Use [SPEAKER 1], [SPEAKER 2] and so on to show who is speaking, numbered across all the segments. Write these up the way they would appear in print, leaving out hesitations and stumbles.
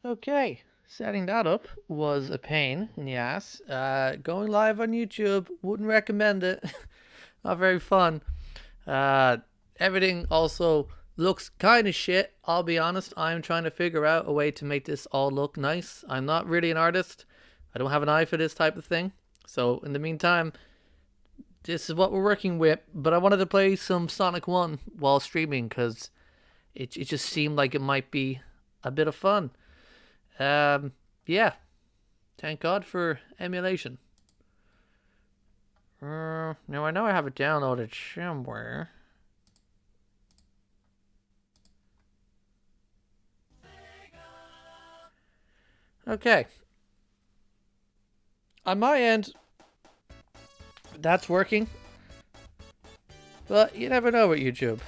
[SPEAKER 1] Okay, setting that up was a pain in the ass. Going live on YouTube, wouldn't recommend it. Not very fun. Uh, Everything also looks kind of shit. I'll be honest. I'm trying to figure out a way to make this all look nice. I'm not really an artist. I don't have an eye for this type of thing. So in the meantime, this is what we're working with. But I wanted to play some Sonic 1 while streaming because it just seemed like it might be a bit of fun. Yeah. Thank God for emulation. Now I know I have it downloaded somewhere. Okay. On my end, that's working. But you never know with YouTube.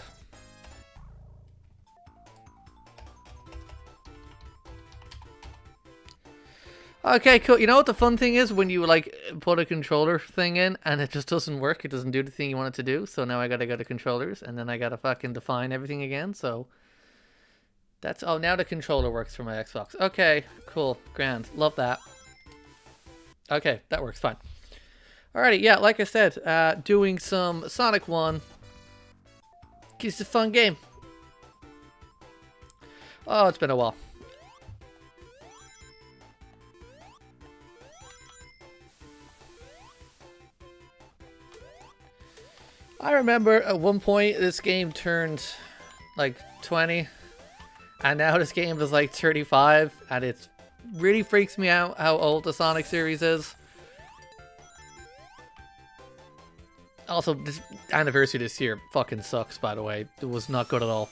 [SPEAKER 1] Okay, cool. You know what the fun thing is when you like put a controller thing in and it just doesn't work. It doesn't do the thing you want it to do. So now I gotta go to controllers and then I gotta fucking define everything again. So that's now the controller works for my Xbox. Okay, cool, grand, love that. Okay, that works fine. Alrighty, yeah, like I said, doing some Sonic 1. It's a fun game. Oh, it's been a while. I remember at one point this game turned like 20 and now this game is like 35 and it really freaks me out how old the Sonic series is. Also, this anniversary this year fucking sucks, by the way. It was not good at all.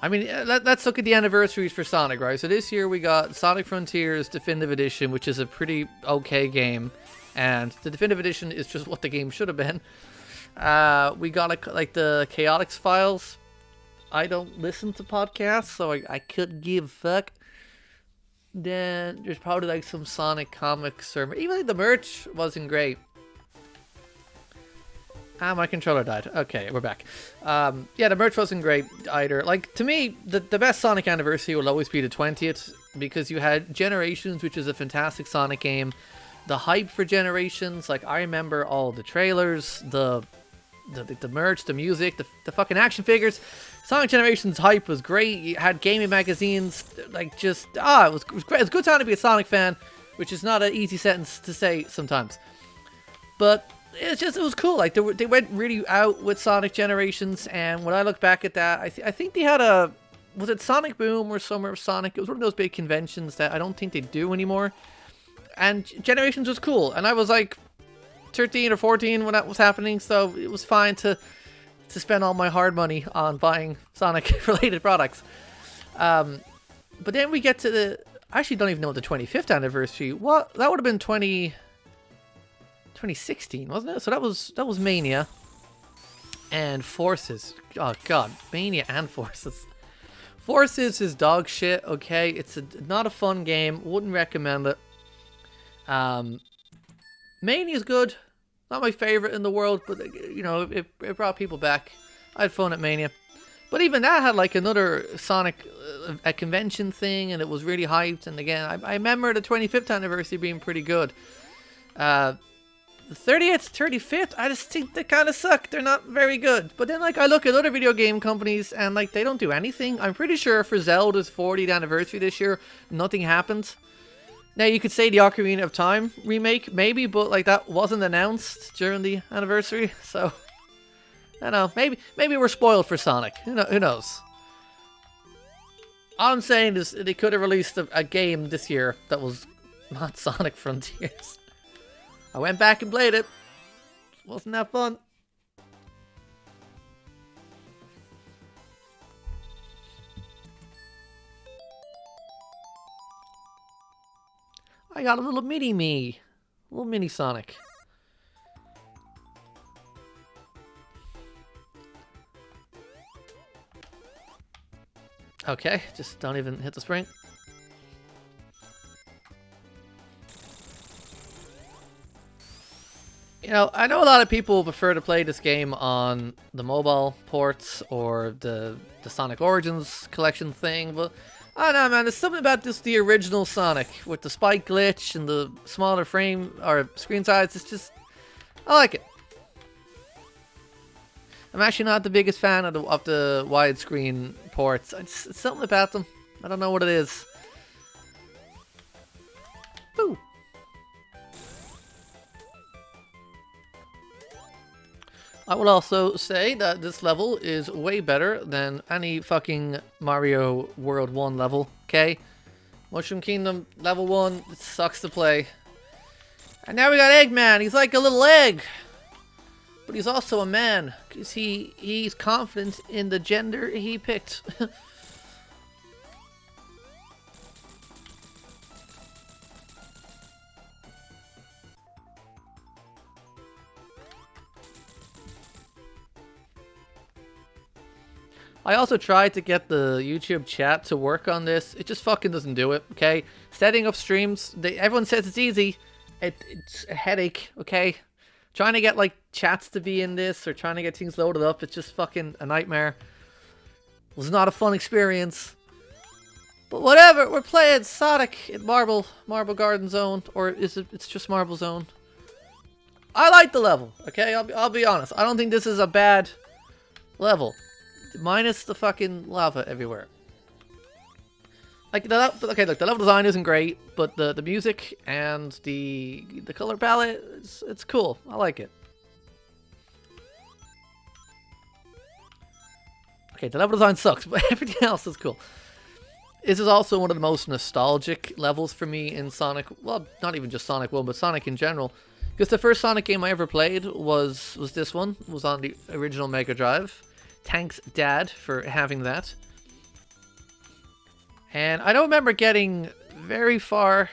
[SPEAKER 1] I mean, let's look at the anniversaries for Sonic, right? So this year we got Sonic Frontiers Definitive Edition, which is a pretty okay game. And the Definitive Edition is just what the game should have been. We got like the Chaotix files. I don't listen to podcasts, so I could give a fuck. Then there's probably like some Sonic comics or even like the merch wasn't great. Ah, my controller died. Okay, we're back. Yeah, the merch wasn't great either. Like, to me, the best Sonic anniversary will always be the 20th because you had Generations, which is a fantastic Sonic game. The hype for Generations, like, I remember all the trailers, the merch, the music, the fucking action figures. Sonic Generations hype was great. You had gaming magazines, like, just, it was great. It's a good time to be a Sonic fan, which is not an easy sentence to say sometimes. But it was cool. Like, they went really out with Sonic Generations, and when I look back at that, I think they had was it Sonic Boom or Summer of Sonic? It was one of those big conventions that I don't think they do anymore. And Generations was cool, and I was like 13 or 14 when that was happening, so it was fine to spend all my hard money on buying Sonic related products. But then we get to I actually don't even know the 25th anniversary. What? That would have been 2016, wasn't it? So that was Mania and Forces. Oh god, Mania and Forces. Forces is dog shit. Okay, it's not a fun game. Wouldn't recommend it. Mania is good. Not my favorite in the world, but you know it brought people back. I had fun at Mania, but even that had like another Sonic a convention thing, and it was really hyped. And again, I remember the 25th anniversary being pretty good. The 30th, 35th, I just think they kind of suck. They're not very good. But then, like, I look at other video game companies and, like, they don't do anything. I'm pretty sure for Zelda's 40th anniversary this year, nothing happened. Now, you could say the Ocarina of Time remake, maybe, but, like, that wasn't announced during the anniversary. So, I don't know. Maybe we're spoiled for Sonic. Who knows? All I'm saying is they could have released a game this year that was not Sonic Frontiers. I went back and played it. Wasn't that fun? I got a little mini little mini Sonic. Okay, just don't even hit the spring. You know, I know a lot of people prefer to play this game on the mobile ports or the Sonic Origins collection thing, but I don't know, man. There's something about the original Sonic with the spike glitch and the smaller frame or screen size. It's just, I like it. I'm actually not the biggest fan of the widescreen ports. It's something about them. I don't know what it is. Boo. I will also say that this level is way better than any fucking Mario World 1 level, okay? Mushroom Kingdom level 1, it sucks to play. And now we got Eggman, he's like a little egg. But he's also a man, because he's confident in the gender he picked. I also tried to get the YouTube chat to work on this. It just fucking doesn't do it, okay? Setting up streams, everyone says it's easy. It's a headache, okay? Trying to get, like, chats to be in this or trying to get things loaded up, it's just fucking a nightmare. It was not a fun experience. But whatever, we're playing Sonic in Marble Garden Zone. Or is it, it's just Marble Zone? I like the level, okay? I'll be honest. I don't think this is a bad level. Minus the fucking lava everywhere. Like, okay, look, the level design isn't great, but the music and the color palette, it's cool. I like it. Okay, the level design sucks, but everything else is cool. This is also one of the most nostalgic levels for me in Sonic. Well, not even just Sonic 1, but Sonic in general. Because the first Sonic game I ever played was this one. It was on the original Mega Drive. Thanks, Dad, for having that. And I don't remember getting very far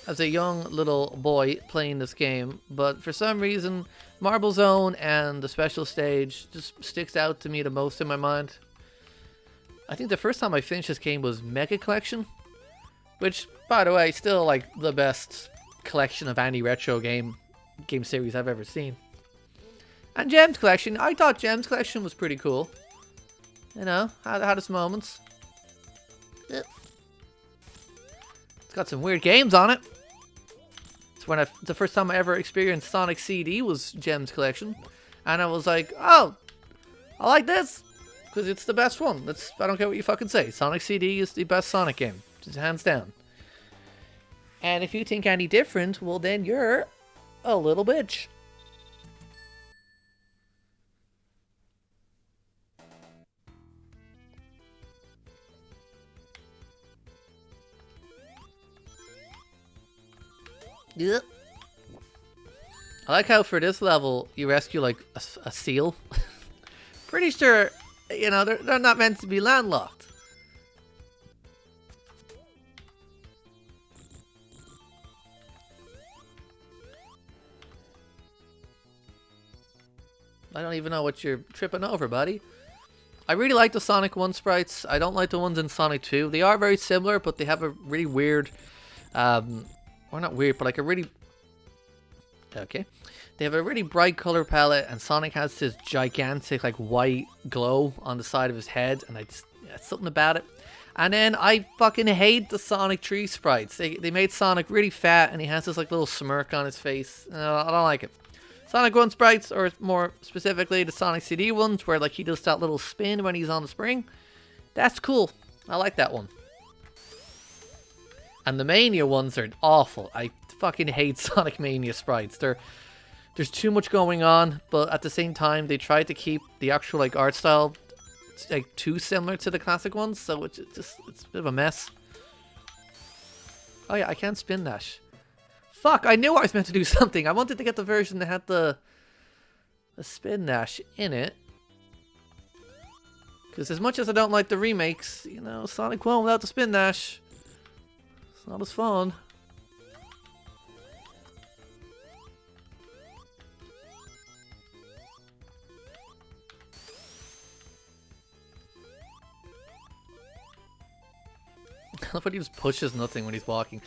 [SPEAKER 1] as a young little boy playing this game, but for some reason, Marble Zone and the special stage just sticks out to me the most in my mind. I think the first time I finished this game was Mega Collection, which, by the way, still like the best collection of any retro game series I've ever seen. And Gems Collection, I thought Gems Collection was pretty cool. You know, had its moments. It's got some weird games on it. It's the first time I ever experienced Sonic CD was Gems Collection. And I was like, oh, I like this. Because it's the best one. I don't care what you fucking say. Sonic CD is the best Sonic game. Just hands down. And if you think any different, well then you're a little bitch. Yep. I like how for this level you rescue like a seal. Pretty sure, you know, they're not meant to be landlocked. I don't even know what you're tripping over, buddy. I really like the Sonic 1 sprites. I don't like the ones in Sonic 2. They are very similar, but they have a really weird, or not weird, but like a really, okay. They have a really bright color palette, and Sonic has this gigantic, like, white glow on the side of his head, and it's something about it. And then I fucking hate the Sonic 3 sprites. They made Sonic really fat, and he has this, like, little smirk on his face. I don't like it. Sonic 1 sprites, or more specifically the Sonic CD ones, where like he does that little spin when he's on the spring. That's cool. I like that one. And the Mania ones are awful. I fucking hate Sonic Mania sprites. There's too much going on, but at the same time they try to keep the actual like art style like too similar to the classic ones, so it's a bit of a mess. Oh yeah, I can't spin dash. Fuck, I knew I was meant to do something. I wanted to get the version that had the spin dash in it. Because as much as I don't like the remakes, you know, Sonic 1 without the spin dash, it's not as fun. I love how he just pushes nothing when he's walking.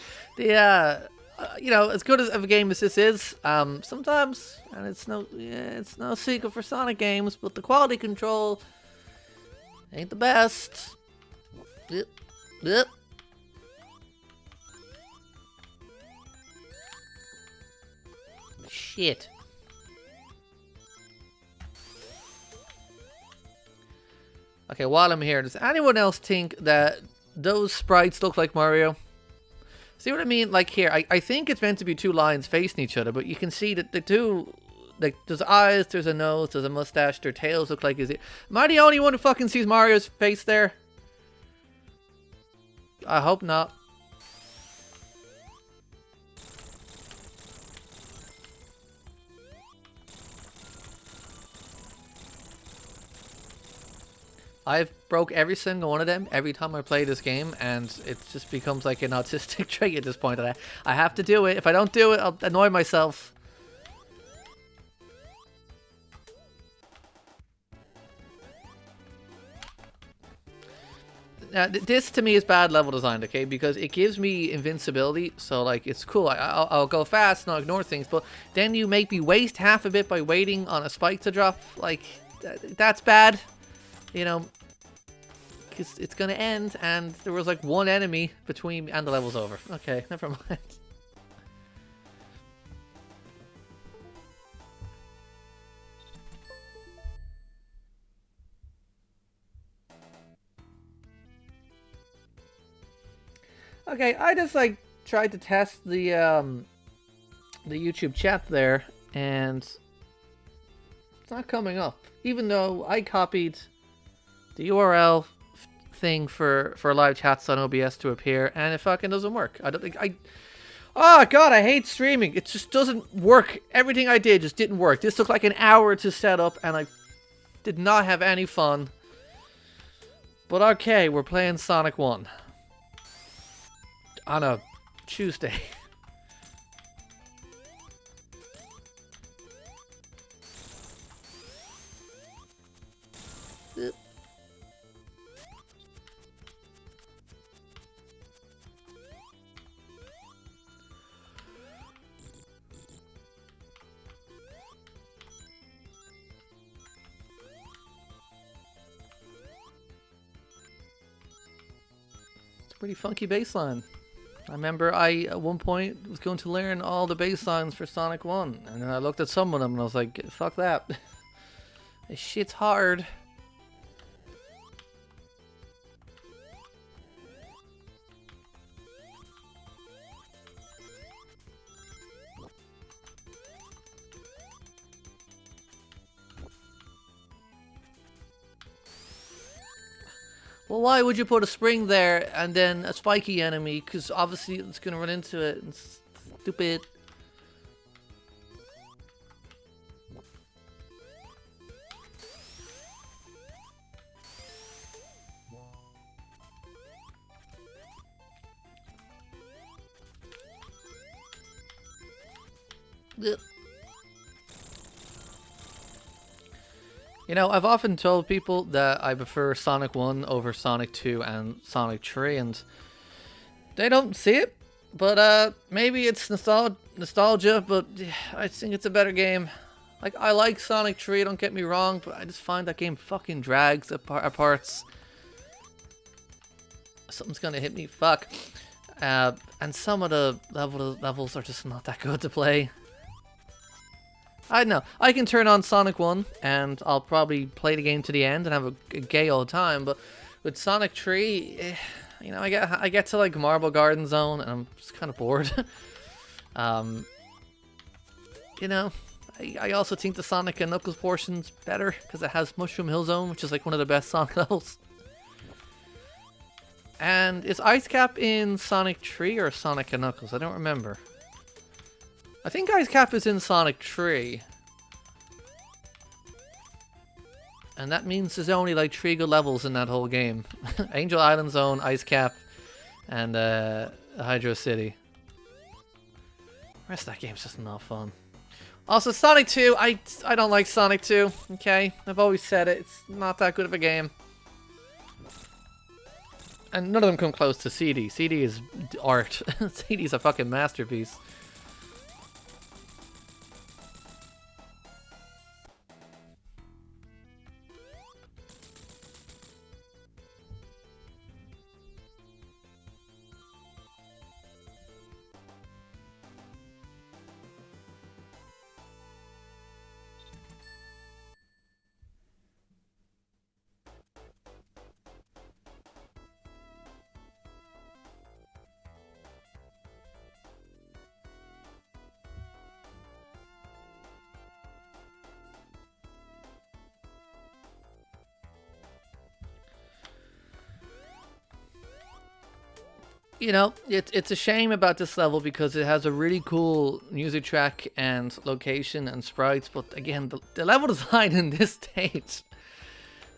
[SPEAKER 1] You know, as good as of a game as this is, sometimes, and it's no secret for Sonic games, but the quality control ain't the best. Ugh. Shit. Okay, while I'm here, does anyone else think that those sprites look like Mario? See what I mean? Like here, I think it's meant to be two lions facing each other, but you can see that the two, like, there's eyes, there's a nose, there's a mustache, their tails look like his ear. Am I the only one who fucking sees Mario's face there? I hope not. I've broke every single one of them every time I play this game, and it just becomes like an autistic trait at this point. That I have to do it. If I don't do it, I'll annoy myself. Now, this to me is bad level design, okay? Because it gives me invincibility, so like it's cool. I'll go fast and I'll ignore things, but then you make me waste half of it by waiting on a spike to drop. Like, that's bad. You know, because it's gonna end, and there was like one enemy between me, and the level's over. Okay, never mind. Okay, I just like tried to test the YouTube chat there, and it's not coming up, even though I copied the URL thing for live chats on OBS to appear, and it fucking doesn't work. I don't think oh god, I hate streaming. It just doesn't work. Everything I did just didn't work. This took like an hour to set up, and I did not have any fun. But okay, we're playing Sonic 1 on a Tuesday. Pretty funky bass line. I remember I, at one point, was going to learn all the bass lines for Sonic 1, and then I looked at some of them and I was like, fuck that. This shit's hard. Well, why would you put a spring there and then a spiky enemy? Because obviously it's going to run into it. It's stupid. Ugh. You know, I've often told people that I prefer Sonic 1 over Sonic 2 and Sonic 3, and they don't see it. But maybe it's nostalgia, but I think it's a better game. Like, I like Sonic 3, don't get me wrong, but I just find that game fucking drags at parts. Something's gonna hit me, fuck. And some of the levels are just not that good to play. I don't know. I can turn on Sonic 1 and I'll probably play the game to the end and have a gay old time, but with Sonic 3, you know, I get to like Marble Garden Zone and I'm just kind of bored. You know, I also think the Sonic and Knuckles portion's better because it has Mushroom Hill Zone, which is like one of the best Sonic levels. And is Ice Cap in Sonic 3 or Sonic and Knuckles? I don't remember. I think Ice Cap is in Sonic 3. And that means there's only like 3 good levels in that whole game. Angel Island Zone, Ice Cap, and Hydro City. The rest of that game's just not fun. Also, Sonic 2, I don't like Sonic 2, okay? I've always said it, it's not that good of a game. And none of them come close to CD. CD is art. CD is a fucking masterpiece. You know, it's a shame about this level because it has a really cool music track and location and sprites, but again, the level design in this stage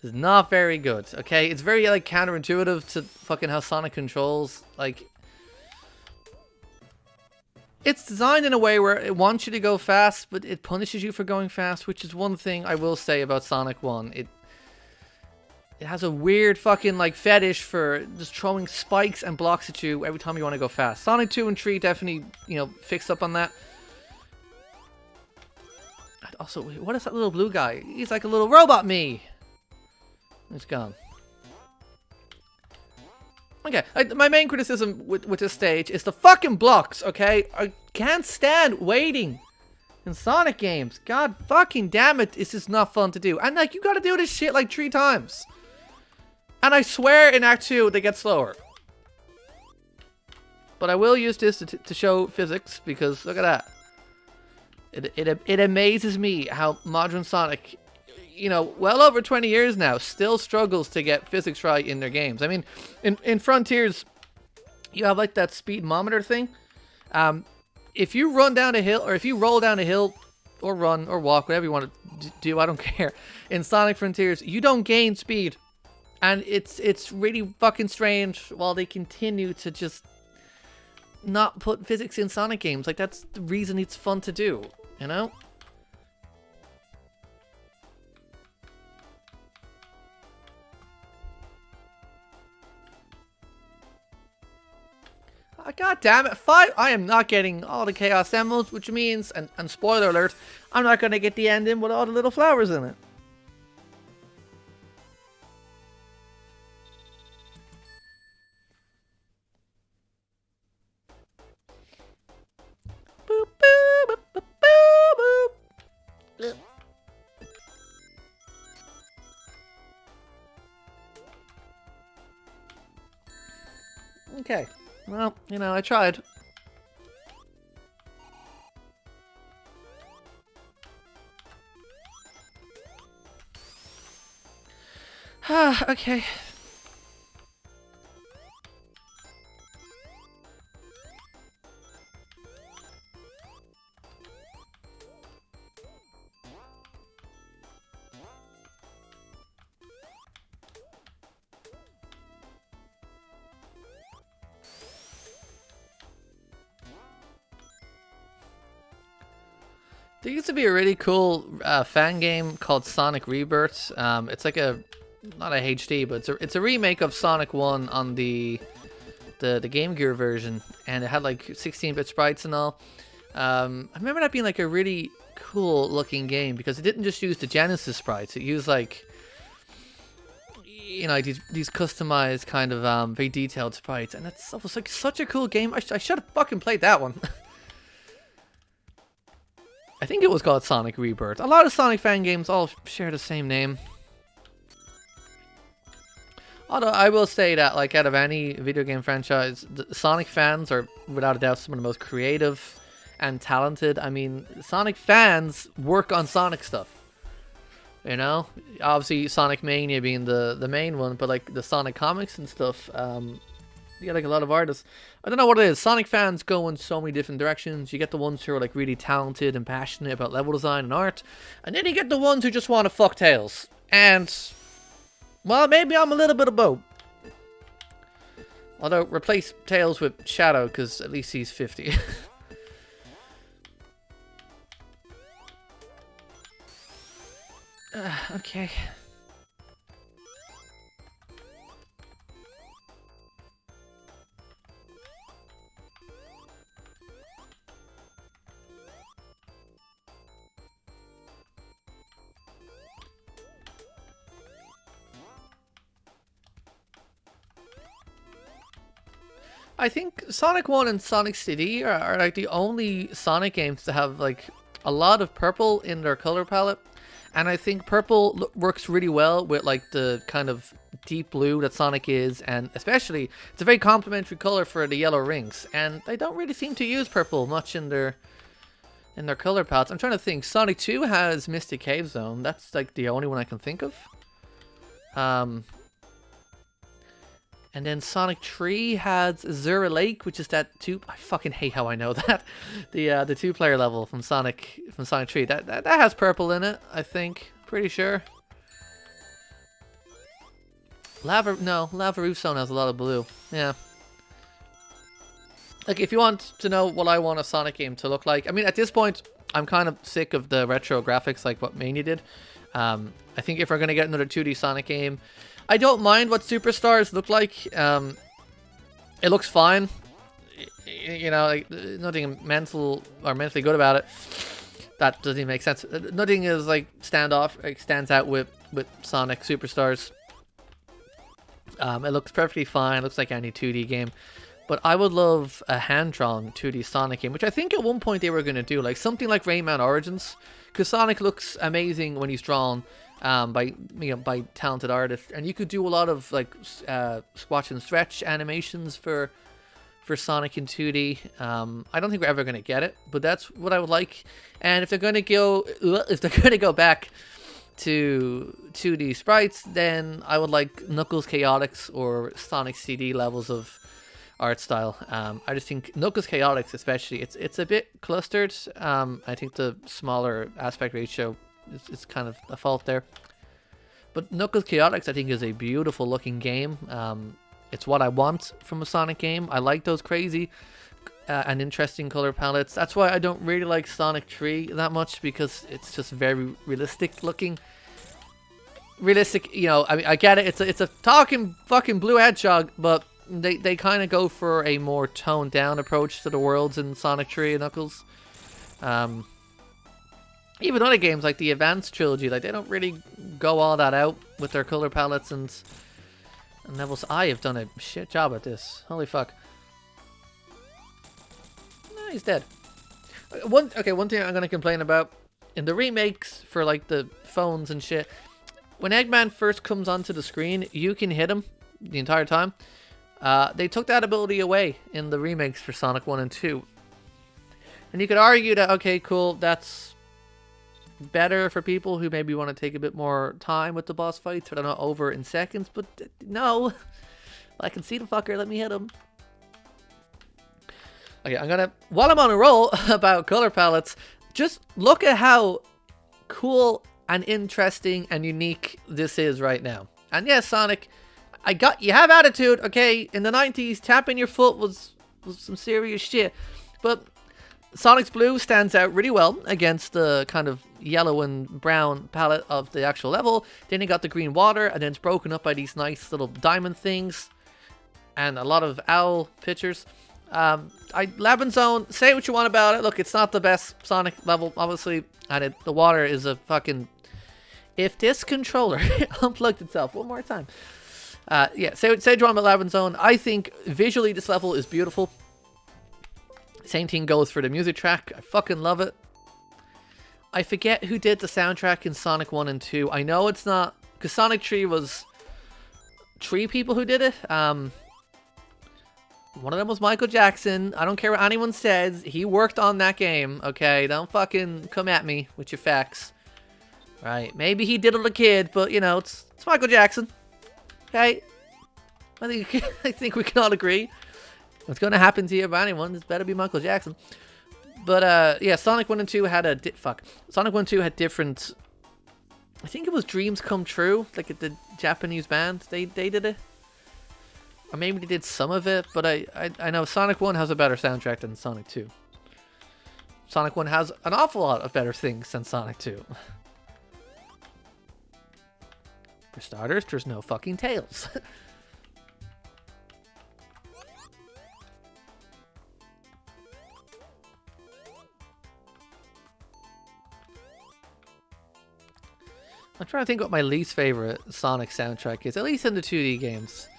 [SPEAKER 1] is not very good, okay? It's very, like, counterintuitive to fucking how Sonic controls. Like, it's designed in a way where it wants you to go fast, but it punishes you for going fast, which is one thing I will say about Sonic 1. It has a weird fucking, like, fetish for just throwing spikes and blocks at you every time you want to go fast. Sonic 2 and 3 definitely, you know, fixed up on that. And also, what is that little blue guy? He's like a little robot me. He's gone. Okay, my main criticism with this stage is the fucking blocks, okay? I can't stand waiting in Sonic games. God fucking damn it, this is not fun to do. And, like, you gotta do this shit, like, 3 times. And I swear in Act 2 they get slower. But I will use this to show physics, because look at that. It amazes me how modern Sonic, you know, well over 20 years now, still struggles to get physics right in their games. I mean, in Frontiers, you have like that speedometer thing. If you run down a hill, or if you roll down a hill, or run, or walk, whatever you want to do, I don't care. In Sonic Frontiers, you don't gain speed. And it's really fucking strange while they continue to just not put physics in Sonic games. Like, that's the reason it's fun to do, you know? God damn it, 5! I am not getting all the Chaos Emeralds, which means, and spoiler alert, I'm not going to get the ending with all the little flowers in it. Boop, boop, boop, boop, boop, boop. Okay. Well, you know, I tried. Okay. There used to be a really cool fan game called Sonic Rebirth. It's like not a HD, but it's a remake of Sonic 1 on the Game Gear version, and it had like 16-bit sprites and all. I remember that being like a really cool looking game because it didn't just use the Genesis sprites. It used like, you know, these customized kind of very detailed sprites, and it was like such a cool game. I should have fucking played that one. I think it was called Sonic Rebirth. A lot of Sonic fan games all share the same name. Although I will say that, like, out of any video game franchise, the Sonic fans are without a doubt some of the most creative and talented. I mean, Sonic fans work on Sonic stuff. You know? Obviously, Sonic Mania being the main one, but like the Sonic comics and stuff, you get like a lot of artists. I don't know what it is. Sonic fans go in so many different directions. You get the ones who are like really talented and passionate about level design and art, and then you get the ones who just want to fuck Tails. And, well, maybe I'm a little bit of both. Although, replace Tails with Shadow, because at least he's 50. Okay. I think Sonic 1 and Sonic CD are like the only Sonic games to have like a lot of purple in their color palette. And I think purple works really well with like the kind of deep blue that Sonic is, and especially it's a very complementary color for the yellow rings. And they don't really seem to use purple much in their color palettes. I'm trying to think. Sonic 2 has Mystic Cave Zone. That's like the only one I can think of. And then Sonic 3 had Azura Lake, which is that I fucking hate how I know that. The 2-player level from Sonic 3. That has purple in it, I think. Pretty sure. Lava Roof Zone has a lot of blue. Yeah. Like, if you want to know what I want a Sonic game to look like, I mean, at this point, I'm kind of sick of the retro graphics like what Mania did. I think if we're going to get another 2D Sonic game, I don't mind what Superstars look like. It looks fine. You know, like, nothing mentally good about it. That doesn't even make sense. Nothing is like stands out with Sonic Superstars. It looks perfectly fine. It looks like any 2D game. But I would love a hand-drawn 2D Sonic game, which I think at one point they were going to do. Like something like Rayman Origins. Because Sonic looks amazing when he's drawn by talented artists. And you could do a lot of like squash and stretch animations for Sonic in 2D. I don't think we're ever going to get it, but that's what I would like. And if they're going to go back to 2D sprites, then I would like Knuckles Chaotix or Sonic CD levels of art style. I just think Knuckles Chaotix especially, it's a bit clustered. I think the smaller aspect ratio is kind of a fault there. But Knuckles Chaotix I think is a beautiful looking game. It's what I want from a Sonic game. I like those crazy and interesting color palettes. That's why I don't really like Sonic 3 that much, because it's just very realistic looking. Realistic, you know, I mean, I get it. It's a talking fucking blue hedgehog, but they kind of go for a more toned down approach to the worlds in Sonic 3 and Knuckles. Even other games like the Advanced Trilogy, like they don't really go all that out with their color palettes and levels. I have done a shit job at this. Holy fuck. No, he's dead. One thing I'm gonna complain about in the remakes for like the phones and shit. When Eggman first comes onto the screen, you can hit him the entire time. They took that ability away in the remakes for Sonic 1 and 2. And you could argue that, okay, cool, that's better for people who maybe want to take a bit more time with the boss fights, but they're not over in seconds. But no, I can see the fucker, let me hit him. Okay, while I'm on a roll about color palettes, just look at how cool and interesting and unique this is right now. And yes, Sonic, you have attitude, okay? In the 90s, tapping your foot was some serious shit. But Sonic's blue stands out really well against the kind of yellow and brown palette of the actual level. Then you got the green water, and then it's broken up by these nice little diamond things. And a lot of owl pictures. Lab Zone, say what you want about it. Look, it's not the best Sonic level, obviously. And the water is a fucking... If this controller unplugged itself one more time. Yeah, say what you want about Lab Zone. I think visually this level is beautiful. Same thing goes for the music track. I fucking love it. I forget who did the soundtrack in Sonic 1 and 2. I know it's not... Because Sonic 3 was 3 people who did it. One of them was Michael Jackson. I don't care what anyone says. He worked on that game, okay? Don't fucking come at me with your facts. Right, maybe he did it as a kid, but, you know, it's Michael Jackson. Okay? I think we can all agree. What's going to happen to you by anyone, this better be Michael Jackson. But, yeah, Sonic 1 and 2 had Sonic 1 and 2 had different... I think it was Dreams Come True, like the Japanese band. They did it. Or maybe they did some of it, but I know Sonic 1 has a better soundtrack than Sonic 2. Sonic 1 has an awful lot of better things than Sonic 2. For starters, there's no fucking tails. I'm trying to think what my least favorite Sonic soundtrack is, at least in the 2D games.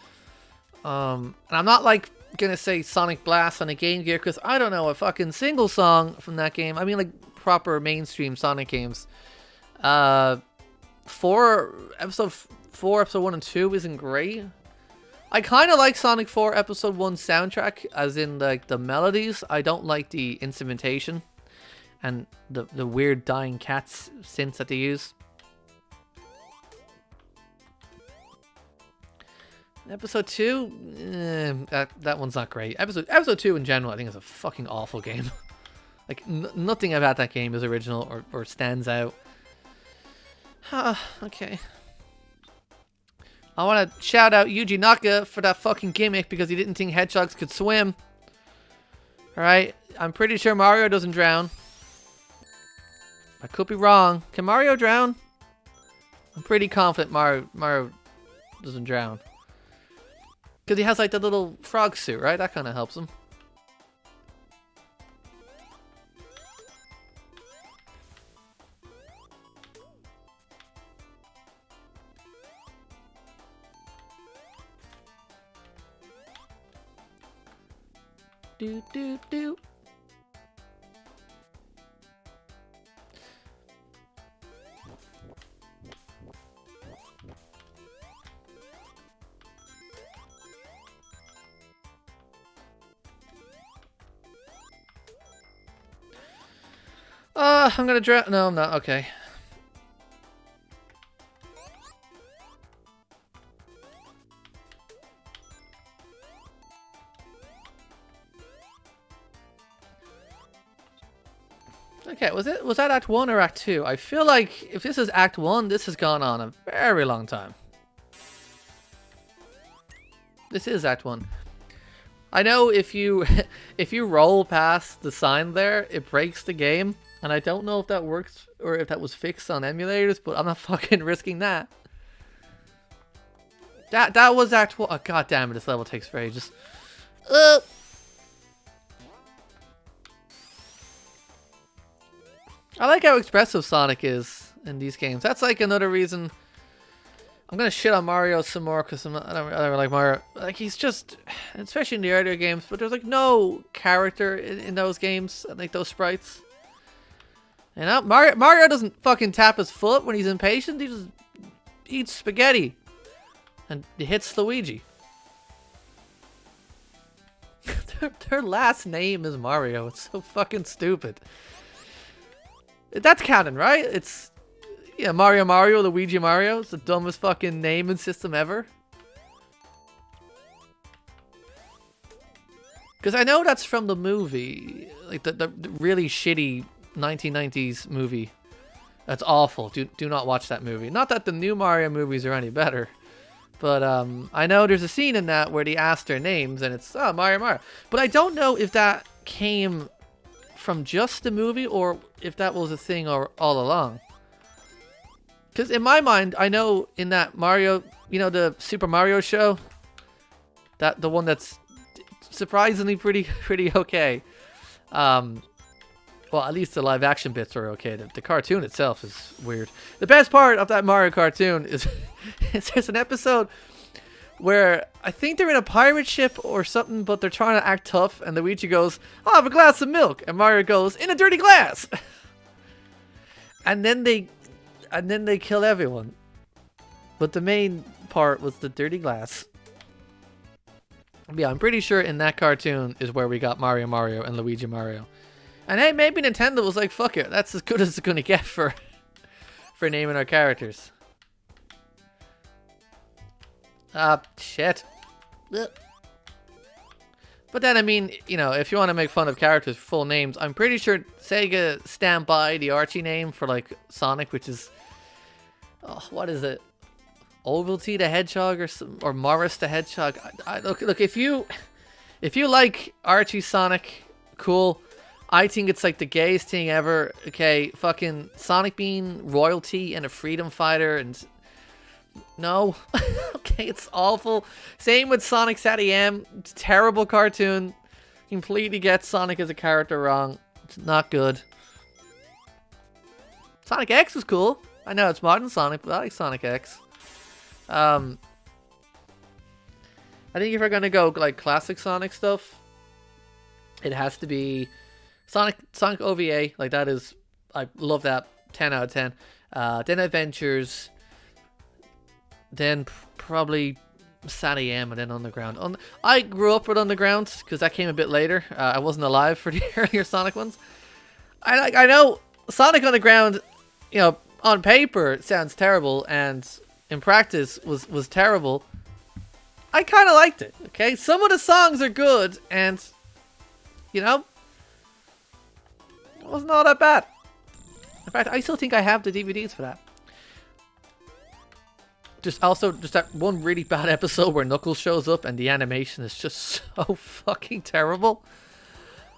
[SPEAKER 1] And I'm not like gonna say Sonic Blast on a Game Gear, because I don't know a fucking single song from that game. I mean, like proper mainstream Sonic games. Episode 4, Episode 1 and 2 isn't great. I kind of like Sonic 4 Episode 1 soundtrack, as in like the melodies. I don't like the instrumentation and the weird dying cats synths that they use. Episode 2, that one's not great. Episode 2 in general, I think is a fucking awful game. Like nothing about that game is original or stands out. Okay. I want to shout out Yuji Naka for that fucking gimmick because he didn't think hedgehogs could swim. Alright, I'm pretty sure Mario doesn't drown. I could be wrong. Can Mario drown? I'm pretty confident Mario doesn't drown. Because he has like the little frog suit, right? That kind of helps him. Do do do. I'm gonna drown. No, I'm not. Okay. Okay, was that Act 1 or Act 2? I feel like if this is Act 1, this has gone on a very long time. This is Act 1. I know if you if you roll past the sign there, it breaks the game, and I don't know if that works or if that was fixed on emulators, but I'm not fucking risking that. That was Act 1. Oh, god damn it, this level takes for ages. I like how expressive Sonic is in these games. That's like another reason I'm gonna shit on Mario some more because I don't really like Mario. Like he's just, especially in the earlier games, but there's like no character in those games, like those sprites. You know, Mario doesn't fucking tap his foot when he's impatient. He just eats spaghetti and he hits Luigi. Their last name is Mario. It's so fucking stupid. That's canon, right? It's, yeah, Mario, Luigi, Mario. It's the dumbest fucking naming system ever. Because I know that's from the movie, like the really shitty 1990s movie. That's awful. Do not watch that movie. Not that the new Mario movies are any better. But I know there's a scene in that where they ask their names and it's, oh, Mario. But I don't know if that came from just the movie or if that was a thing all along. Because in my mind, I know in that Mario, you know, the Super Mario show, that the one that's surprisingly pretty okay. Well, at least the live action bits are okay. The cartoon itself is weird. The best part of that Mario cartoon is there's an episode where I think they're in a pirate ship or something, but they're trying to act tough, and Luigi goes, "I'll have a glass of milk," and Mario goes, "In a dirty glass." and then they kill everyone. But the main part was the dirty glass. Yeah, I'm pretty sure in that cartoon is where we got Mario and Luigi Mario. And hey, maybe Nintendo was like, fuck it, that's as good as it's gonna get for naming our characters. Shit. But then, I mean, you know, if you want to make fun of characters' full names, I'm pretty sure Sega stand by the Archie name for, like, Sonic, which is... Oh, what is it? Ovaltine the Hedgehog or Morris the Hedgehog? Look, if you like Archie Sonic, cool. I think it's, like, the gayest thing ever. Okay, fucking Sonic being royalty and a freedom fighter and... No. Okay, it's awful. Same with Sonic SATM. It's a terrible cartoon. Completely gets Sonic as a character wrong. It's not good. Sonic X was cool. I know it's modern Sonic, but I like Sonic X. I think if we're gonna go like classic Sonic stuff, it has to be Sonic OVA. Like that is, I love that. 10 out of 10. Then Adventures. Then probably SATM and then Underground. I grew up with Underground because that came a bit later. I wasn't alive for the earlier Sonic ones. I know Sonic Underground, you know, on paper it sounds terrible and in practice was terrible. I kind of liked it. Okay, some of the songs are good, and you know, it wasn't all that bad. In fact, I still think I have the DVDs for that. Just that one really bad episode where Knuckles shows up and the animation is just so fucking terrible.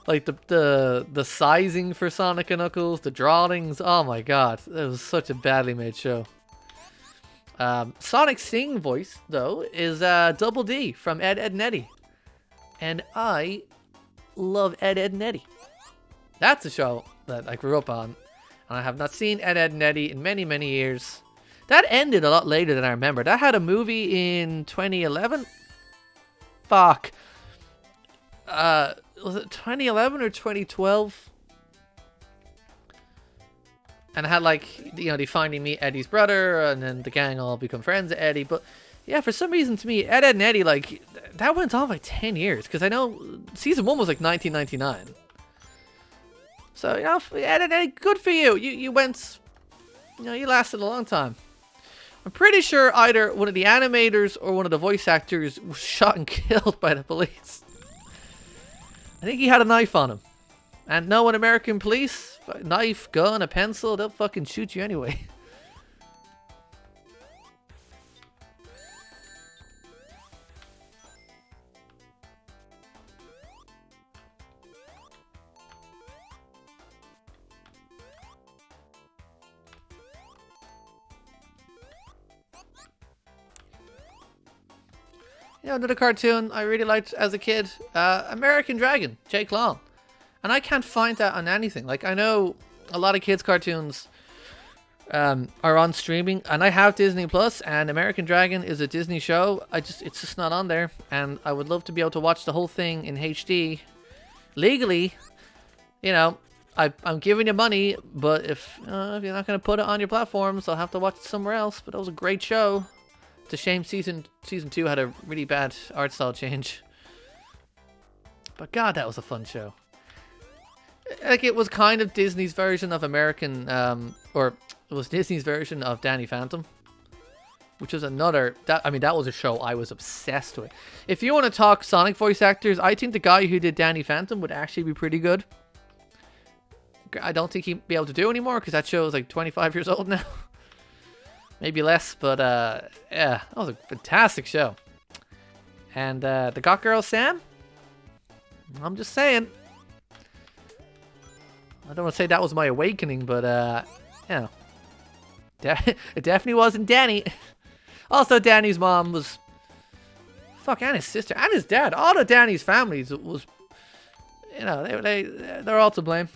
[SPEAKER 1] Like the sizing for Sonic and Knuckles, the drawings, oh my god, it was such a badly made show. Sonic's singing voice, though, is Double D from Ed, Edd n Eddy. And I love Ed, Edd n Eddy. That's a show that I grew up on. And I have not seen Ed, Edd n Eddy in many, many years. That ended a lot later than I remember. That had a movie in 2011? Fuck. Was it 2011 or 2012? And it had, like, you know, they finally meet Eddie's brother, and then the gang all become friends of Eddie. But yeah, for some reason to me, Ed, Edd n Eddy, like, that went on like 10 years. Because I know season 1 was like 1999. So, you know, Ed, Edd n Eddy, good for you. You went, you know, you lasted a long time. I'm pretty sure either one of the animators or one of the voice actors was shot and killed by the police. I think he had a knife on him. And no, an American police, knife, gun, a pencil, they'll fucking shoot you anyway. You know, another cartoon I really liked as a kid, American Dragon, Jake Long. And I can't find that on anything. Like, I know a lot of kids' cartoons are on streaming, and I have Disney Plus, and American Dragon is a Disney show. It's just not on there, and I would love to be able to watch the whole thing in HD legally. You know, I'm giving you money, but if you're not going to put it on your platforms, I'll have to watch it somewhere else. But that was a great show. It's a shame season 2 had a really bad art style change. But god, that was a fun show. Like, it was kind of Disney's version of American, or it was Disney's version of Danny Phantom, which was another, that was a show I was obsessed with. If you want to talk Sonic voice actors, I think the guy who did Danny Phantom would actually be pretty good. I don't think he'd be able to do anymore, because that show is like 25 years old now. Maybe less, but yeah, that was a fantastic show. And the Got Girl Sam, I'm just saying. I don't want to say that was my awakening, but you know, it definitely wasn't Danny. Also, Danny's mom was, and his sister and his dad. All of Danny's families was, you know, they're all to blame.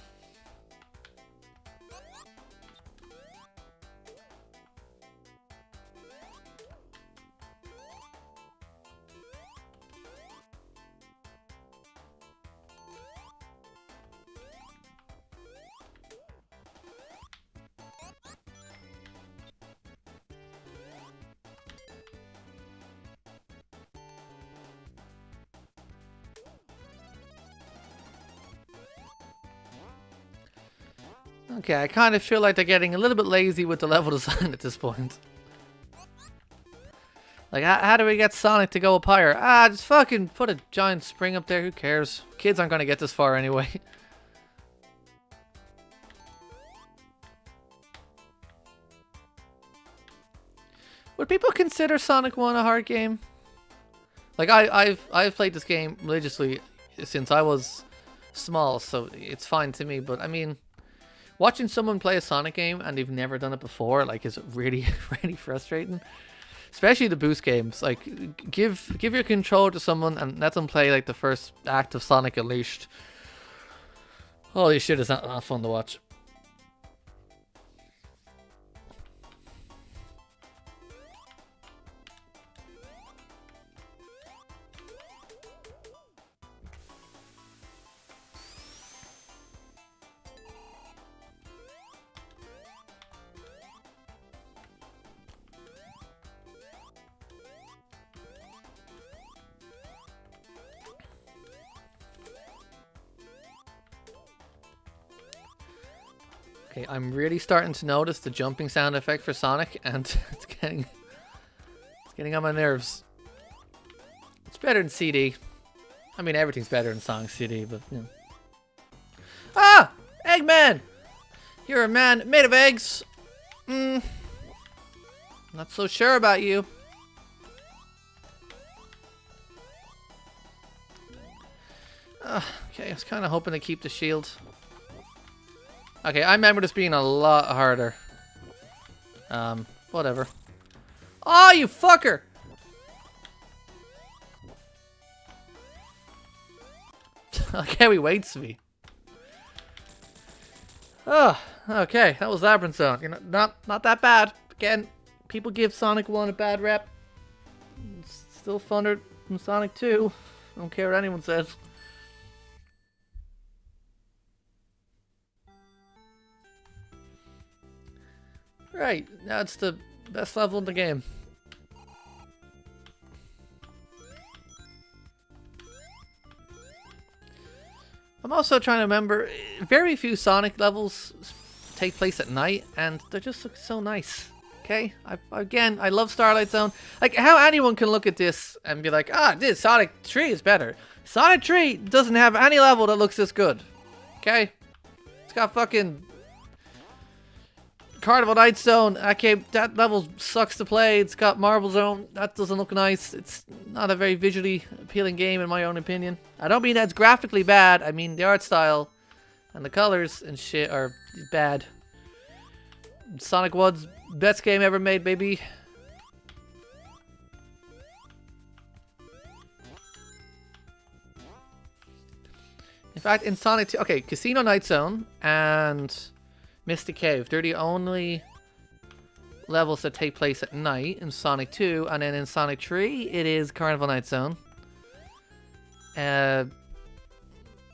[SPEAKER 1] Okay, I kind of feel like they're getting a little bit lazy with the level design at this point. Like, how do we get Sonic to go up higher? Just fucking put a giant spring up there, who cares? Kids aren't going to get this far anyway. Would people consider Sonic 1 a hard game? Like, I've played this game religiously since I was small, so it's fine to me, but I mean, watching someone play a Sonic game and they've never done it before, like, is really, really frustrating. Especially the boost games. Like, give your controller to someone and let them play, like, the first act of Sonic Unleashed. Holy shit, it's not fun to watch. Okay, I'm really starting to notice the jumping sound effect for Sonic, and it's getting on my nerves. better than CD. I mean, everything's better than Sonic CD, but, you know. Ah! Eggman! You're a man made of eggs. Not so sure about you. Okay, I was kind of hoping to keep the shield. Okay, I remember this being a lot harder. Whatever. Oh, you fucker! Okay, we waits me. Oh, okay, that was Labyrinth Zone. You know, not that bad. Again, people give Sonic 1 a bad rep. It's still funner than Sonic 2. I don't care what anyone says. Right, now it's the best level in the game. I'm also trying to remember, very few Sonic levels take place at night, and they just look so nice. Okay, I love Starlight Zone. Like, how anyone can look at this and be like, ah, this Sonic 3 is better. Sonic 3 doesn't have any level that looks this good. Okay, it's got fucking Carnival Night Zone. Okay, that level sucks to play. It's got Marble Zone. That doesn't look nice. It's not a very visually appealing game in my own opinion. I don't mean that's graphically bad. I mean the art style and the colors and shit are bad. Sonic 1's best game ever made, baby. In fact, in Sonic 2, okay, Casino Night Zone and Mystic Cave, they're the only levels that take place at night in Sonic 2, and then in Sonic 3, it is Carnival Night Zone.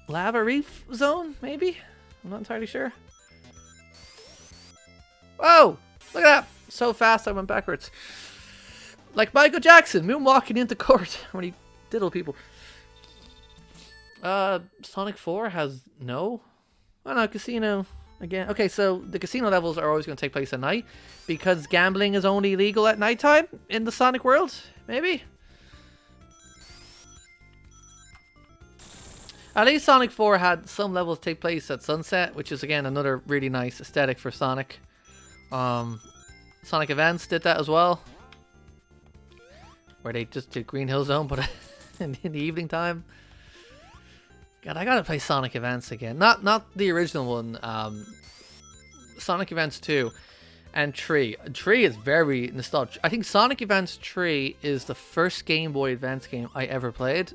[SPEAKER 1] Lava Reef Zone, maybe? I'm not entirely sure. Whoa! Look at that! So fast I went backwards. Like Michael Jackson, moonwalking into court when he diddled people. Sonic 4 has no? Oh no, Casino again. Okay, so the casino levels are always going to take place at night because gambling is only legal at nighttime in the Sonic world, maybe? At least Sonic 4 had some levels take place at sunset, which is again another really nice aesthetic for Sonic. Sonic Events did that as well, where they just did Green Hill Zone, but in the evening time. God, I gotta play Sonic Events again. Not the original one. Sonic Events 2 and 3. 3 is very nostalgic. I think Sonic Events 3 is the first Game Boy Advance game I ever played,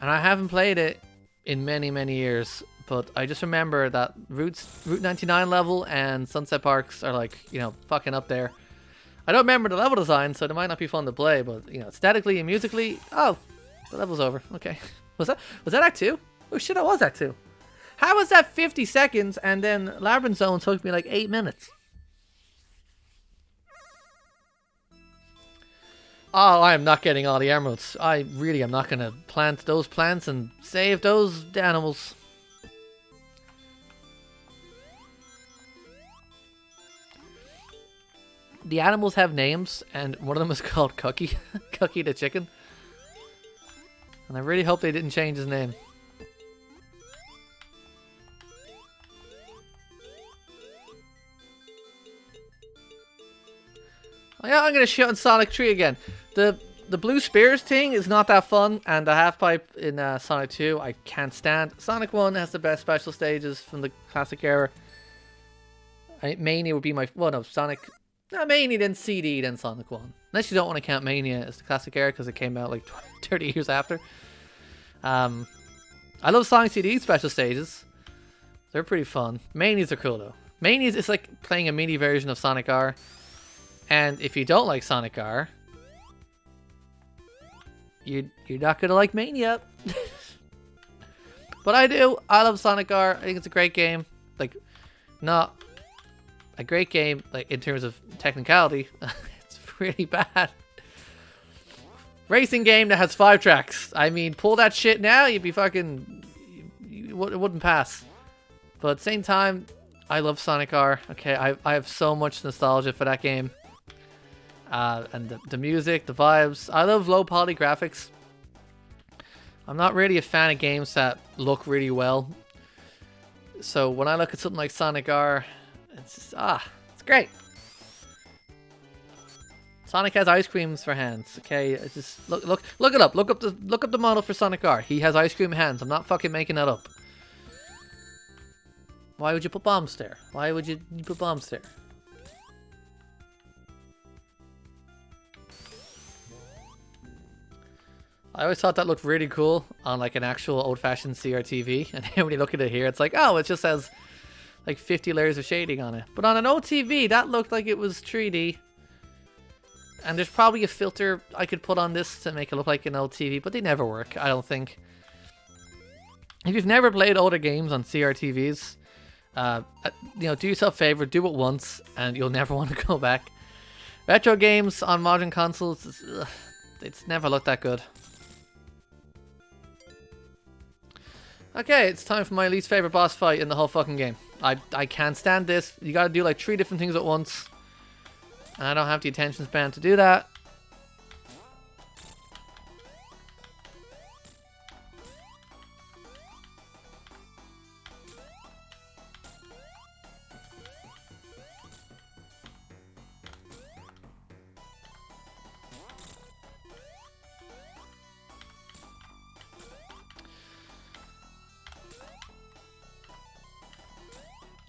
[SPEAKER 1] and I haven't played it in many years. But I just remember that Route 99 level and Sunset Parks are like, you know, fucking up there. I don't remember the level design, so they might not be fun to play, but, you know, aesthetically and musically, oh, the level's over. Okay. Was that Act 2? Oh shit, that was Act 2. How was that 50 seconds and then Labyrinth Zone took me like 8 minutes? Oh, I am not getting all the emeralds. I really am not going to plant those plants and save those animals. The animals have names, and one of them is called Cookie. Cookie the chicken. And I really hope they didn't change his name. Oh, yeah, I'm going to shoot on Sonic 3 again. The Blue Spears thing is not that fun, and the half-pipe in Sonic 2 I can't stand. Sonic 1 has the best special stages from the classic era. Mania would be my... Well, no, Sonic... No, Mania, then CD, then Sonic 1. Unless you don't want to count Mania as the classic era because it came out like 30 years after. I love Sonic CD special stages. They're pretty fun. Manias are cool though. Manias is like playing a mini version of Sonic R. And if you don't like Sonic R, you're not going to like Mania. But I do. I love Sonic R. I think it's a great game. Like, not a great game like in terms of technicality. It's really bad. Racing game that has 5 tracks. I mean, pull that shit now, you'd be fucking... It wouldn't pass. But at the same time, I love Sonic R. Okay, I have so much nostalgia for that game. And the music, the vibes. I love low poly graphics. I'm not really a fan of games that look really well. So when I look at something like Sonic R, it's just, it's great. Sonic has ice creams for hands. Okay, it's just look it up. Look up the model for Sonic R. He has ice cream hands. I'm not fucking making that up. Why would you put bombs there? Why would you put bombs there? I always thought that looked really cool on like an actual old-fashioned CRTV, and then when you look at it here, it's like, oh, it just has like 50 layers of shading on it. But on an old TV, that looked like it was 3D. And there's probably a filter I could put on this to make it look like an old TV, but they never work, I don't think. If you've never played older games on CRTVs, you know, do yourself a favor, do it once, and you'll never want to go back. Retro games on modern consoles, it's never looked that good. Okay, it's time for my least favorite boss fight in the whole fucking game. I can't stand this. You gotta do like 3 different things at once. And I don't have the attention span to do that.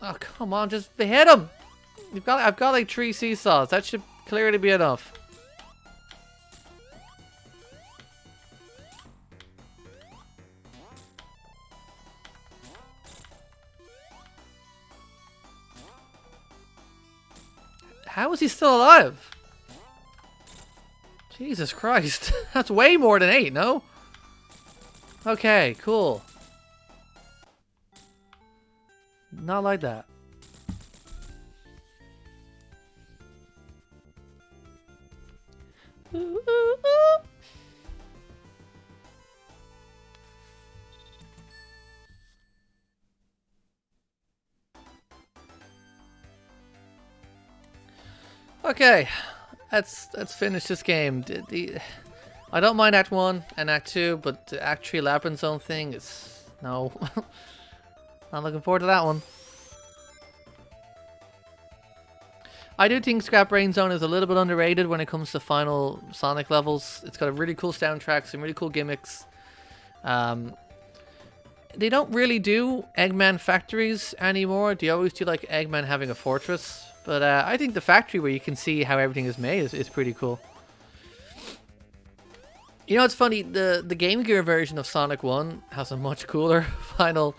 [SPEAKER 1] Oh, come on, just hit him! I've got like 3 seesaws. That should clearly be enough. How is he still alive? Jesus Christ. That's way more than 8, no? Okay, cool. Not like that. Ooh, ooh, ooh. Okay, let's finish this game. I don't mind Act 1 and Act 2, but the Act 3 Labyrinth Zone thing is... no. Not looking forward to that one. I do think Scrap Brain Zone is a little bit underrated when it comes to final Sonic levels. It's got a really cool soundtrack, some really cool gimmicks. They don't really do Eggman factories anymore. They always do like Eggman having a fortress. But I think the factory where you can see how everything is made is pretty cool. You know, it's funny, the Game Gear version of Sonic 1 has a much cooler final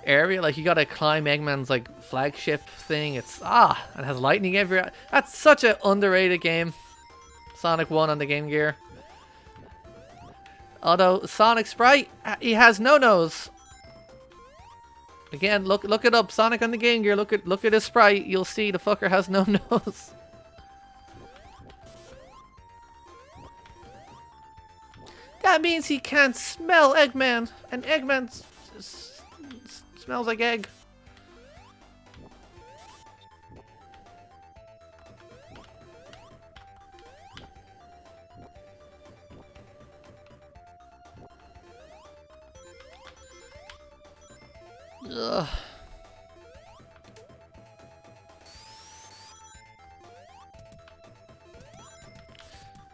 [SPEAKER 1] area. Like, you gotta climb Eggman's like flagship thing. It's and it has lightning everywhere. That's such an underrated game, Sonic 1 on the Game Gear. Although Sonic Sprite, he has no nose. Again, look it up. Sonic on the Game Gear. Look at his sprite. You'll see the fucker has no nose. That means he can't smell Eggman, and Eggman smells like egg. Ugh.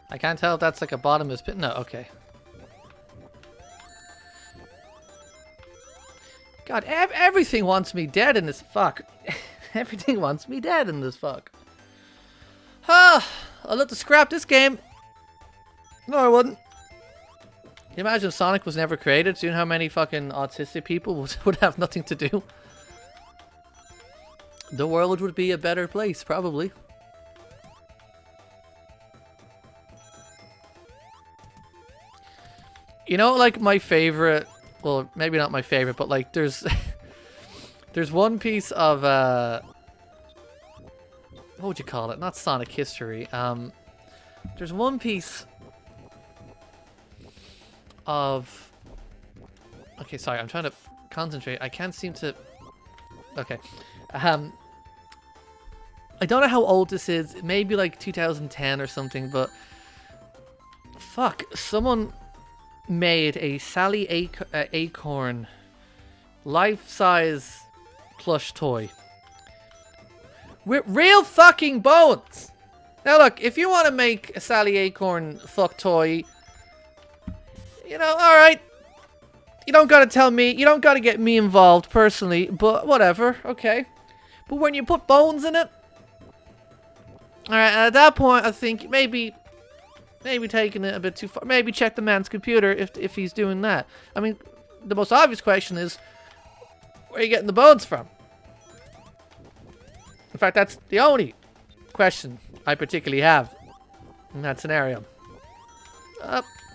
[SPEAKER 1] I can't tell if that's like a bottomless pit. No, okay. God, everything wants me dead in this fuck. Everything wants me dead in this fuck. I'd love to scrap this game. No, I wouldn't. Can you imagine if Sonic was never created? Do you know how many fucking autistic people would have nothing to do? The world would be a better place, probably. You know, like my favorite... Well, maybe not my favorite, but like there's... there's one piece of... what would you call it? Not Sonic history. There's one piece... of... Okay, sorry, I'm trying to concentrate. I can't seem to... Okay. I don't know how old this is. Maybe like 2010 or something, but... Fuck, someone made a Sally Acorn life-size plush toy with real fucking bones. Now look, if you want to make a Sally Acorn fuck toy, you know, alright. You don't gotta tell me, you don't gotta get me involved personally, but whatever, okay. But when you put bones in it, alright, at that point I think maybe taking it a bit too far. Maybe check the man's computer if he's doing that. I mean, the most obvious question is, where are you getting the bones from? In fact, that's the only question I particularly have in that scenario.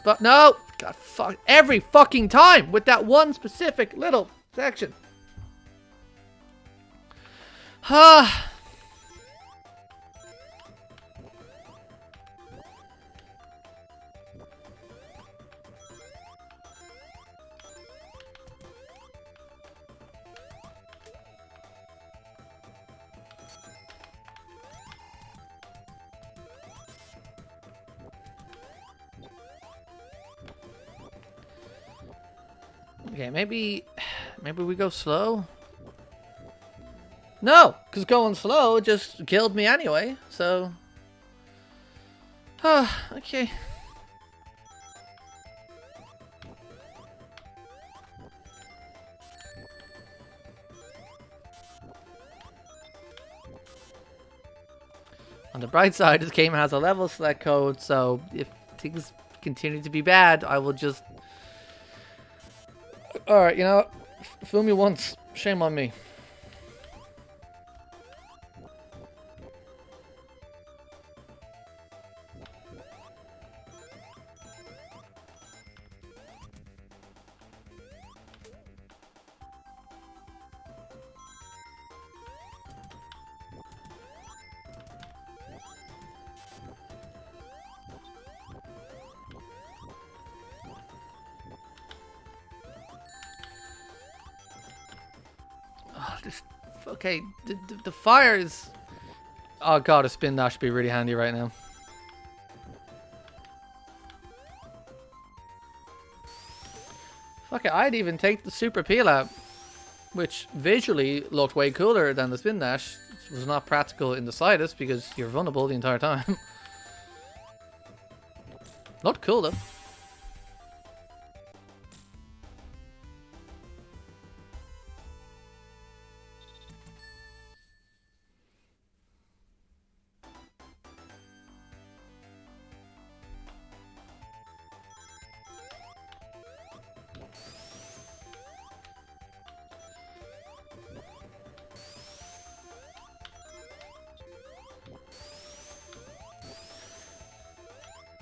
[SPEAKER 1] But no! God, fuck, every fucking time with that one specific little section. Ha. Okay, maybe we go slow? No, because going slow just killed me anyway, so... okay. On the bright side, this game has a level select code, so if things continue to be bad, I will just... Alright, you know, fool me once, shame on me. Okay, the fire is... Oh god, a spin dash should be really handy right now. Fuck it, I'd even take the super peel out, which visually looked way cooler than the spin dash. It was not practical in the slightest because you're vulnerable the entire time. Looked cool though.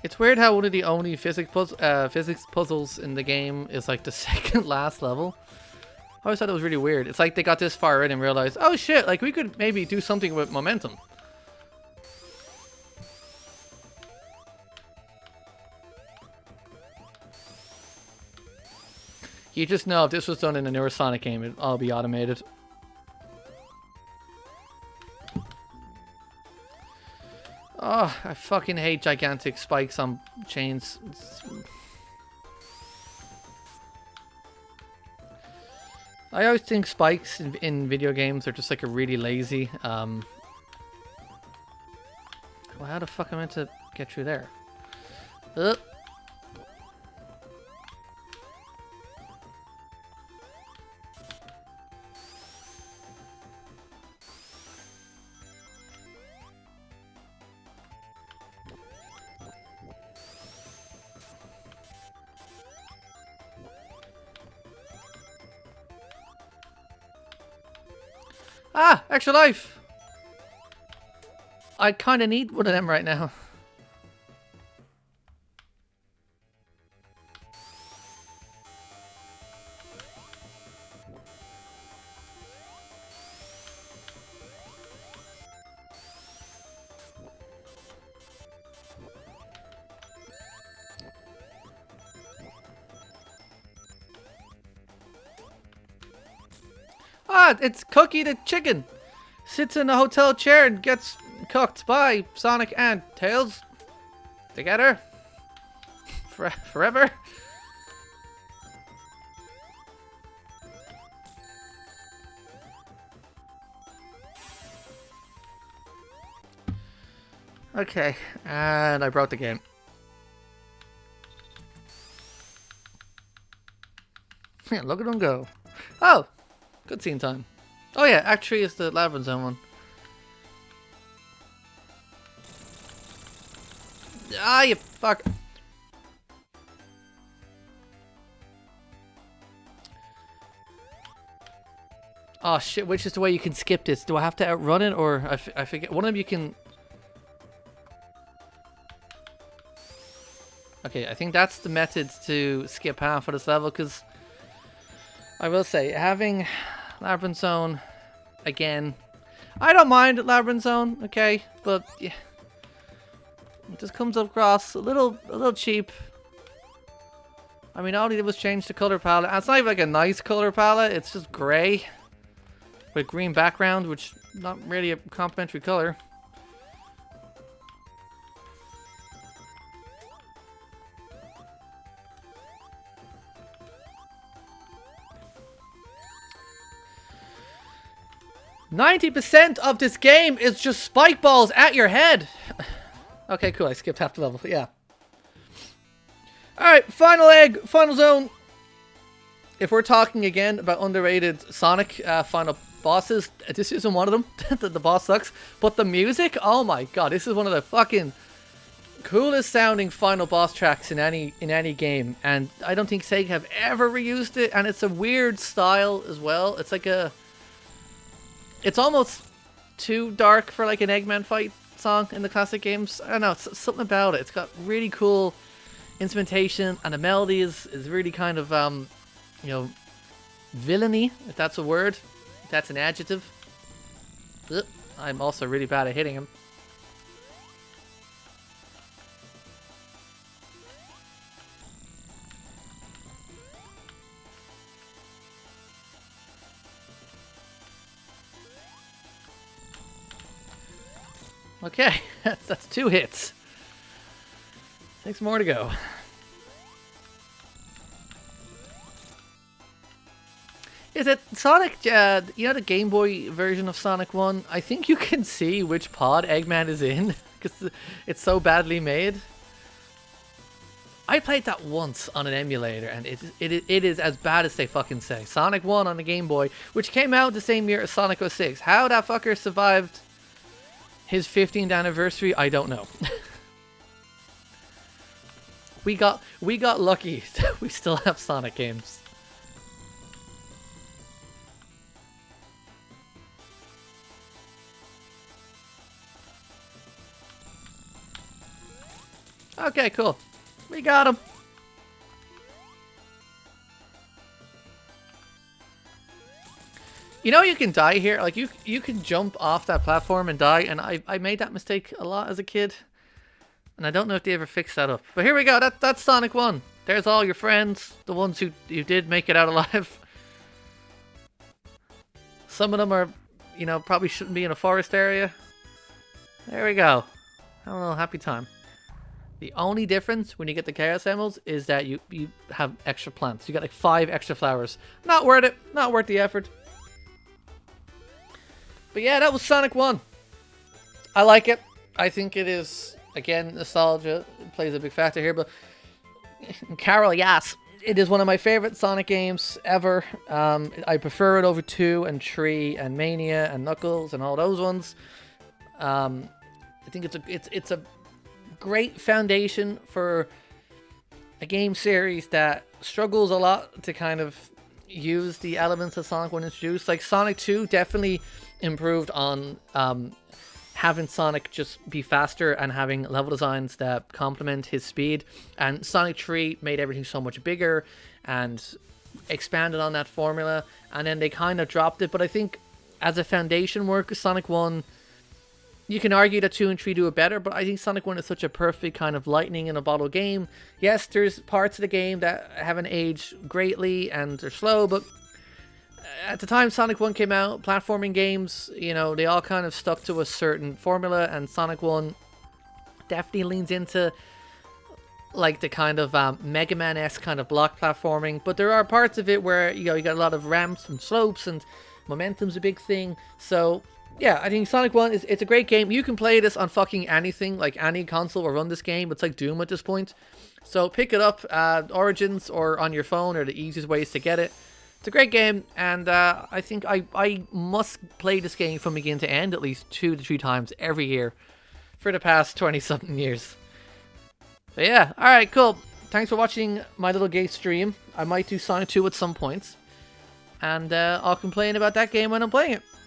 [SPEAKER 1] It's weird how one of the only physics puzzles in the game is like the second last level. I always thought it was really weird. It's like they got this far in and realized, oh shit, like we could maybe do something with momentum. You just know if this was done in a newer Sonic game, it'd all be automated. Oh, I fucking hate gigantic spikes on chains. I always think spikes in video games are just like a really lazy. Well, how the fuck am I meant to get through there? Ah, extra life! I kind of need one of them right now. Ah, it's Cookie the chicken. Sits in a hotel chair and gets cooked by Sonic and Tails. Together. Forever. Okay, and I broke the game. Yeah, look at him go. Oh, good scene time. Oh yeah, Act 3 is the Labyrinth Zone one. Ah, you fuck. Oh shit, which is the way you can skip this? Do I have to outrun it, or I forget? One of them you can... Okay, I think that's the method to skip half of this level, because I will say, having Labyrinth Zone again, I don't mind Labyrinth Zone, okay, but yeah, it just comes across a little cheap. I mean, all he did was change the color palette. And it's not even like a nice color palette, it's just grey with green background, which not really a complementary color. "90% of this game is just spike balls at your head." Okay, cool. I skipped half the level. Yeah. Alright, final egg, final zone. If we're talking again about underrated Sonic final bosses, this isn't one of them. The boss sucks. But the music, oh my god, this is one of the fucking coolest sounding final boss tracks in any game. And I don't think Sega have ever reused it. And it's a weird style as well. It's like a... It's almost too dark for like an Eggman fight song in the classic games. I don't know, it's something about it. It's got really cool instrumentation, and the melody is really kind of, you know, villainy, if that's a word. If that's an adjective. Ugh, I'm also really bad at hitting him. Okay, that's 2 hits. 6 more to go. Is it Sonic, you know, the Game Boy version of Sonic 1? I think you can see which pod Eggman is in, because it's so badly made. I played that once on an emulator, and it is as bad as they fucking say. Sonic 1 on the Game Boy, which came out the same year as Sonic 06. How that fucker survived his 15th anniversary, I don't know. We got lucky that we still have Sonic games. Okay, cool. We got him. You know you can die here. Like you can jump off that platform and die, and I made that mistake a lot as a kid. And I don't know if they ever fixed that up. But here we go. That's Sonic 1. There's all your friends, the ones who did make it out alive. Some of them are, you know, probably shouldn't be in a forest area. There we go. Have a little happy time. The only difference when you get the Chaos Emeralds is that you have extra plants. You got like 5 extra flowers. Not worth it. Not worth the effort. But yeah, that was Sonic 1. I like it. I think it is, again, nostalgia plays a big factor here. But Carol, yes, it is one of my favorite Sonic games ever. I prefer it over 2 and 3 and Mania and Knuckles and all those ones. I think it's a great foundation for a game series that struggles a lot to kind of use the elements that Sonic 1 introduced. Like Sonic 2 definitely improved on having Sonic just be faster and having level designs that complement his speed, and Sonic 3 made everything so much bigger and expanded on that formula, and then they kind of dropped it. But I think as a foundation work, Sonic 1, you can argue that 2 and 3 do it better, but I think Sonic 1 is such a perfect kind of lightning in a bottle game. Yes, there's parts of the game that haven't aged greatly and they're slow, but at the time Sonic 1 came out, platforming games, you know, they all kind of stuck to a certain formula, and Sonic 1 definitely leans into like the kind of Mega Man-esque kind of block platforming, but there are parts of it where, you know, you got a lot of ramps and slopes, and momentum's a big thing. So Yeah, I think Sonic 1 it's a great game. You can play this on fucking anything, like any console will run this game. It's like Doom at this point. So pick it up, Origins or on your phone are the easiest ways to get it. It's a great game, and I think I must play this game from beginning to end at least 2 to 3 times every year for the past 20-something years. But yeah, alright, cool. Thanks for watching my little gay stream. I might do Sonic 2 at some points. And I'll complain about that game when I'm playing it.